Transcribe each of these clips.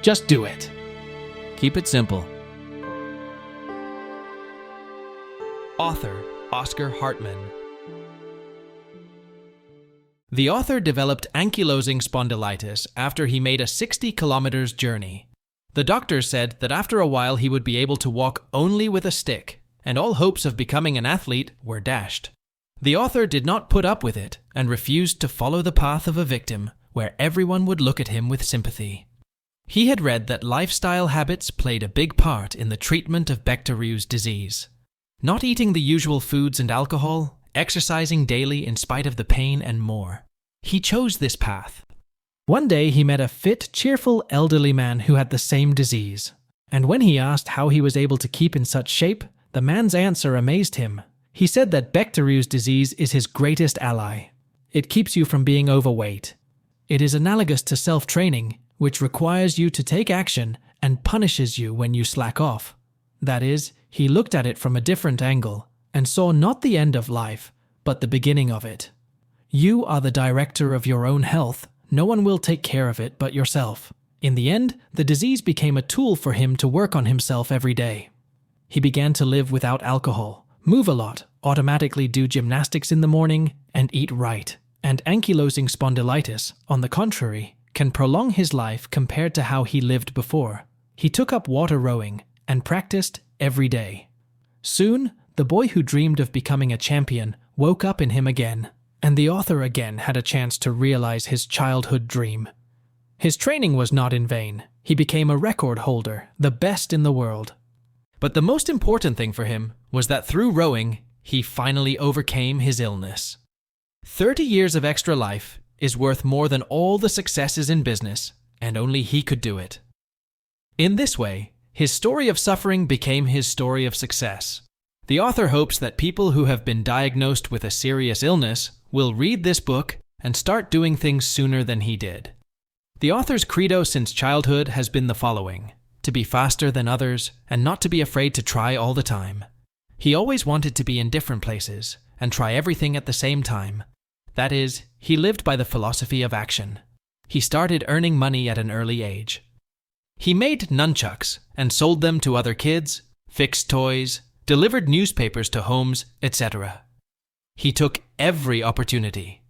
Just do it. Keep it simple. Author Oskar Hartmann. The author developed ankylosing spondylitis after he made a 60 kilometers journey. The doctor said that after a while he would be able to walk only with a stick, and all hopes of becoming an athlete were dashed. The author did not put up with it and refused to follow the path of a victim where everyone would look at him with sympathy. He had read that lifestyle habits played a big part in the treatment of Bechtereau's disease. Not eating the usual foods and alcohol, exercising daily in spite of the pain, and more. He chose this path. One day he met a fit, cheerful elderly man who had the same disease. And when he asked how he was able to keep in such shape, the man's answer amazed him. He said that Bechtereau's disease is his greatest ally. It keeps you from being overweight. It is analogous to self-training, which requires you to take action and punishes you when you slack off. That is, he looked at it from a different angle and saw not the end of life, but the beginning of it. You are the director of your own health. No one will take care of it but yourself. In the end, the disease became a tool for him to work on himself every day. He began to live without alcohol, move a lot, automatically do gymnastics in the morning, and eat right. And ankylosing spondylitis, on the contrary, can prolong his life compared to how he lived before. He took up water rowing and practiced every day. Soon, the boy who dreamed of becoming a champion woke up in him again, and the author again had a chance to realize his childhood dream. His training was not in vain. He became a record holder, the best in the world. But the most important thing for him was that through rowing, he finally overcame his illness. 30 years of extra life is worth more than all the successes in business, and only he could do it. In this way, his story of suffering became his story of success. The author hopes that people who have been diagnosed with a serious illness will read this book and start doing things sooner than he did. The author's credo since childhood has been the following: to be faster than others and not to be afraid to try all the time. He always wanted to be in different places and try everything at the same time. That is, he lived by the philosophy of action. He started earning money at an early age. He made nunchucks and sold them to other kids, fixed toys, delivered newspapers to homes, etc. He took every opportunity.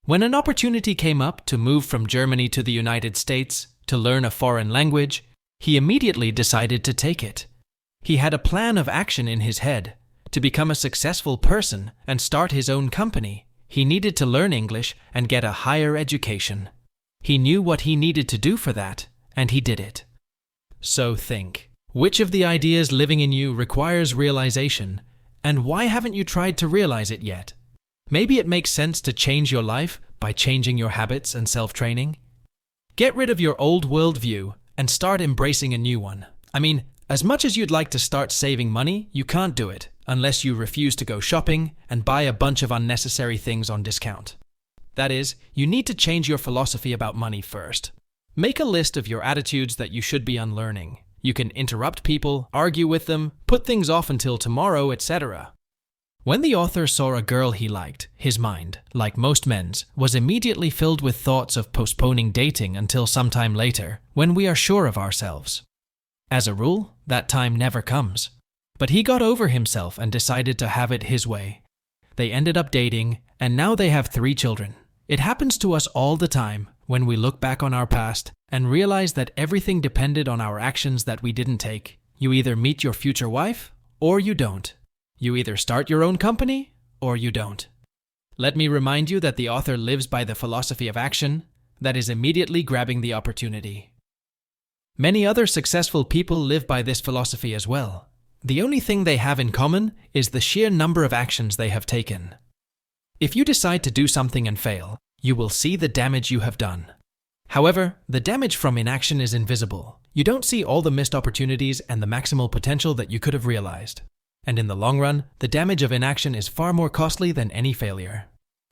When an opportunity came up to move from Germany to the United States to learn a foreign language, he immediately decided to take it. He had a plan of action in his head. To become a successful person and start his own company, he needed to learn English and get a higher education. He knew what he needed to do for that, and he did it. So think, which of the ideas living in you requires realization, and why haven't you tried to realize it yet? Maybe it makes sense to change your life by changing your habits and self-training. Get rid of your old worldview and start embracing a new one. I mean, as much as you'd like to start saving money, you can't do it unless you refuse to go shopping and buy a bunch of unnecessary things on discount. That is, you need to change your philosophy about money first. Make a list of your attitudes that you should be unlearning. You can interrupt people, argue with them, put things off until tomorrow, etc. When the author saw a girl he liked, his mind, like most men's, was immediately filled with thoughts of postponing dating until sometime later, when we are sure of ourselves. As a rule, that time never comes. But he got over himself and decided to have it his way. They ended up dating, and now they have 3 children. It happens to us all the time when we look back on our past and realize that everything depended on our actions that we didn't take. You either meet your future wife, or you don't. You either start your own company, or you don't. Let me remind you that the author lives by the philosophy of action, that is immediately grabbing the opportunity. Many other successful people live by this philosophy as well. The only thing they have in common is the sheer number of actions they have taken. If you decide to do something and fail, you will see the damage you have done. However, the damage from inaction is invisible. You don't see all the missed opportunities and the maximal potential that you could have realized. And in the long run, the damage of inaction is far more costly than any failure.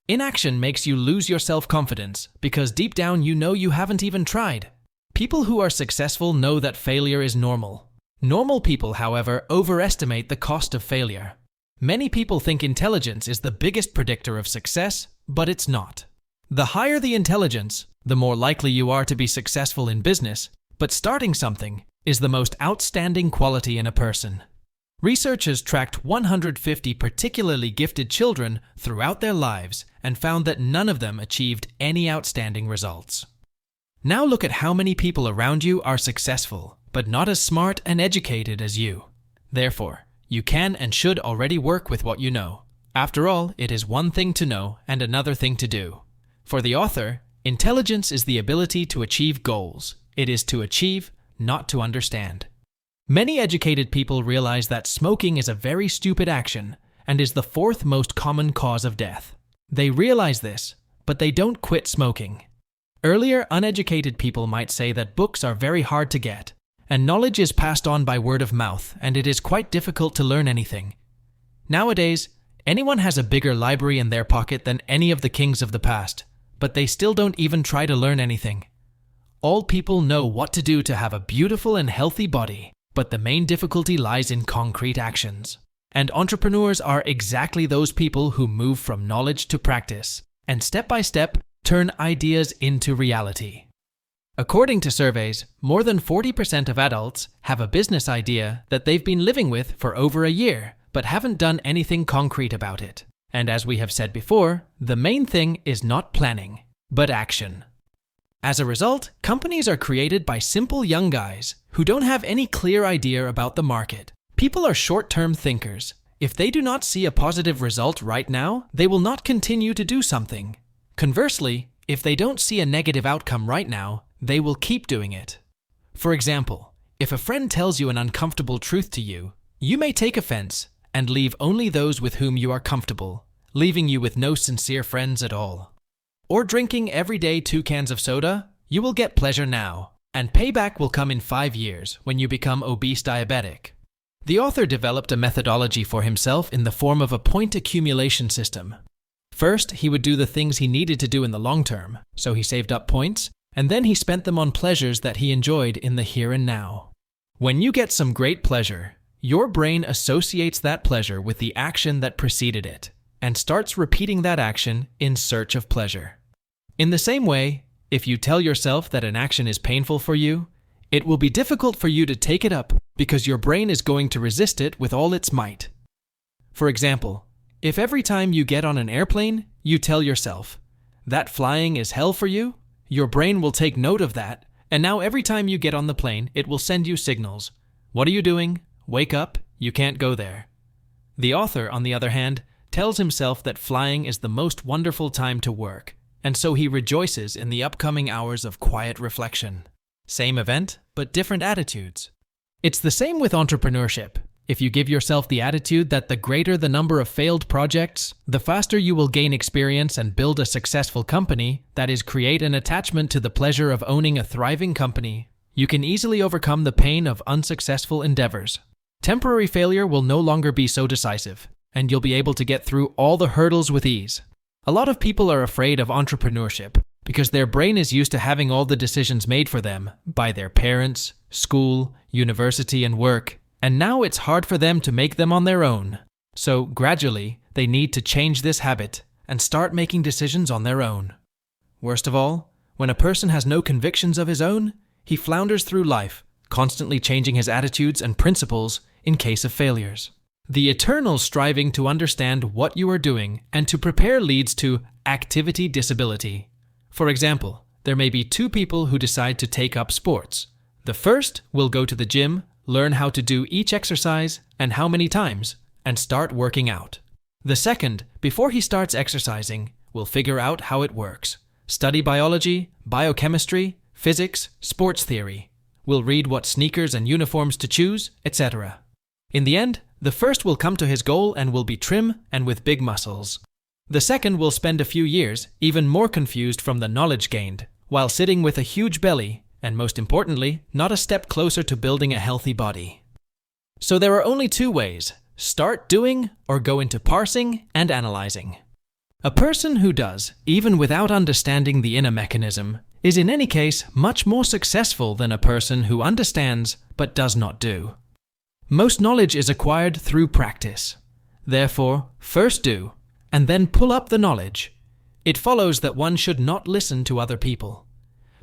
Inaction makes you lose your self-confidence because deep down you know you haven't even tried. People who are successful know that failure is normal. Normal people, however, overestimate the cost of failure. Many people think intelligence is the biggest predictor of success, but it's not. The higher the intelligence, the more likely you are to be successful in business, But starting something is the most outstanding quality in a person. Researchers tracked 150 particularly gifted children throughout their lives and found that none of them achieved any outstanding results. Now look at how many people around you are successful, but not as smart and educated as you. Therefore, you can and should already work with what you know. After all, it is one thing to know and another thing to do. For the author, intelligence is the ability to achieve goals. It is to achieve, not to understand. Many educated people realize that smoking is a very stupid action and is the fourth most common cause of death. They realize this, but they don't quit smoking. Earlier, uneducated people might say that books are very hard to get, and knowledge is passed on by word of mouth, and it is quite difficult to learn anything. Nowadays, anyone has a bigger library in their pocket than any of the kings of the past, but they still don't even try to learn anything. All people know what to do to have a beautiful and healthy body, but the main difficulty lies in concrete actions. And entrepreneurs are exactly those people who move from knowledge to practice, and step by step turn ideas into reality. According to surveys, more than 40% of adults have a business idea that they've been living with for over a year, but haven't done anything concrete about it. And as we have said before, the main thing is not planning, but action. As a result, companies are created by simple young guys who don't have any clear idea about the market. People are short-term thinkers. If they do not see a positive result right now, they will not continue to do something. Conversely, if they don't see a negative outcome right now, they will keep doing it. For example, if a friend tells you an uncomfortable truth to you, you may take offense and leave only those with whom you are comfortable, leaving you with no sincere friends at all. Or drinking every day 2 cans of soda, you will get pleasure now, and payback will come in 5 years when you become obese diabetic. The author developed a methodology for himself in the form of a point accumulation system. First, he would do the things he needed to do in the long term, so he saved up points, and then he spent them on pleasures that he enjoyed in the here and now. When you get some great pleasure, your brain associates that pleasure with the action that preceded it, and starts repeating that action in search of pleasure. In the same way, if you tell yourself that an action is painful for you, it will be difficult for you to take it up because your brain is going to resist it with all its might. For example, if every time you get on an airplane, you tell yourself, that flying is hell for you, your brain will take note of that, and now every time you get on the plane, it will send you signals. What are you doing? Wake up, you can't go there. The author, on the other hand, tells himself that flying is the most wonderful time to work, and so he rejoices in the upcoming hours of quiet reflection. Same event, but different attitudes. It's the same with entrepreneurship. If you give yourself the attitude that the greater the number of failed projects, the faster you will gain experience and build a successful company, that is, create an attachment to the pleasure of owning a thriving company, you can easily overcome the pain of unsuccessful endeavors. Temporary failure will no longer be so decisive, and you'll be able to get through all the hurdles with ease. A lot of people are afraid of entrepreneurship because their brain is used to having all the decisions made for them by their parents, school, university, and work, and now it's hard for them to make them on their own. So gradually, they need to change this habit and start making decisions on their own. Worst of all, when a person has no convictions of his own, he flounders through life, constantly changing his attitudes and principles in case of failures. The eternal striving to understand what you are doing and to prepare leads to activity disability. For example, there may be 2 people who decide to take up sports. The first will go to the gym, learn how to do each exercise and how many times, and start working out. The second, before he starts exercising, will figure out how it works, study biology, biochemistry, physics, sports theory, will read what sneakers and uniforms to choose, etc. In the end, the first will come to his goal and will be trim and with big muscles. The second will spend a few years, even more confused from the knowledge gained, while sitting with a huge belly, and most importantly, not a step closer to building a healthy body. So there are only 2 ways: start doing or go into parsing and analyzing. A person who does, even without understanding the inner mechanism, is in any case much more successful than a person who understands but does not do. Most knowledge is acquired through practice. Therefore, first do, and then pull up the knowledge. It follows that one should not listen to other people.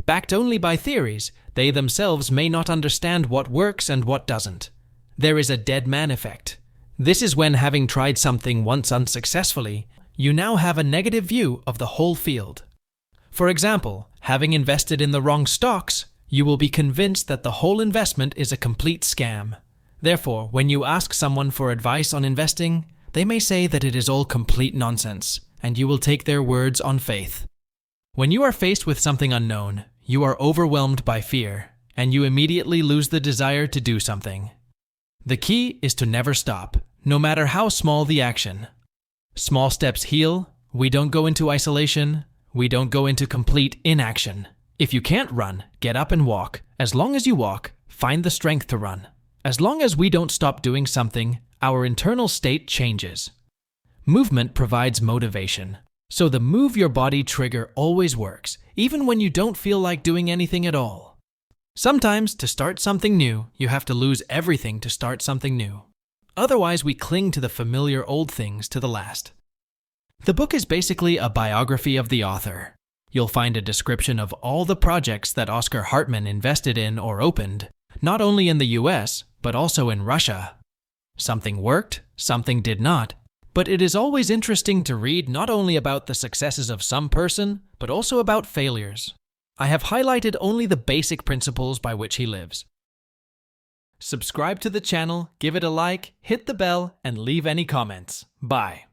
Backed only by theories, they themselves may not understand what works and what doesn't. There is a dead man effect. This is when, having tried something once unsuccessfully, you now have a negative view of the whole field. For example, having invested in the wrong stocks, you will be convinced that the whole investment is a complete scam. Therefore, when you ask someone for advice on investing, they may say that it is all complete nonsense, and you will take their words on faith. When you are faced with something unknown, you are overwhelmed by fear, and you immediately lose the desire to do something. The key is to never stop, no matter how small the action. Small steps heal. We don't go into isolation. We don't go into complete inaction. If you can't run, get up and walk. As long as you walk, find the strength to run. As long as we don't stop doing something, our internal state changes. Movement provides motivation. So the move your body trigger always works, even when you don't feel like doing anything at all. Sometimes, to start something new, you have to lose everything to start something new. Otherwise, we cling to the familiar old things to the last. The book is basically a biography of the author. You'll find a description of all the projects that Oskar Hartmann invested in or opened, not only in the US, but also in Russia. Something worked, something did not, but it is always interesting to read not only about the successes of some person, but also about failures. I have highlighted only the basic principles by which he lives. Subscribe to the channel, give it a like, hit the bell, and leave any comments. Bye.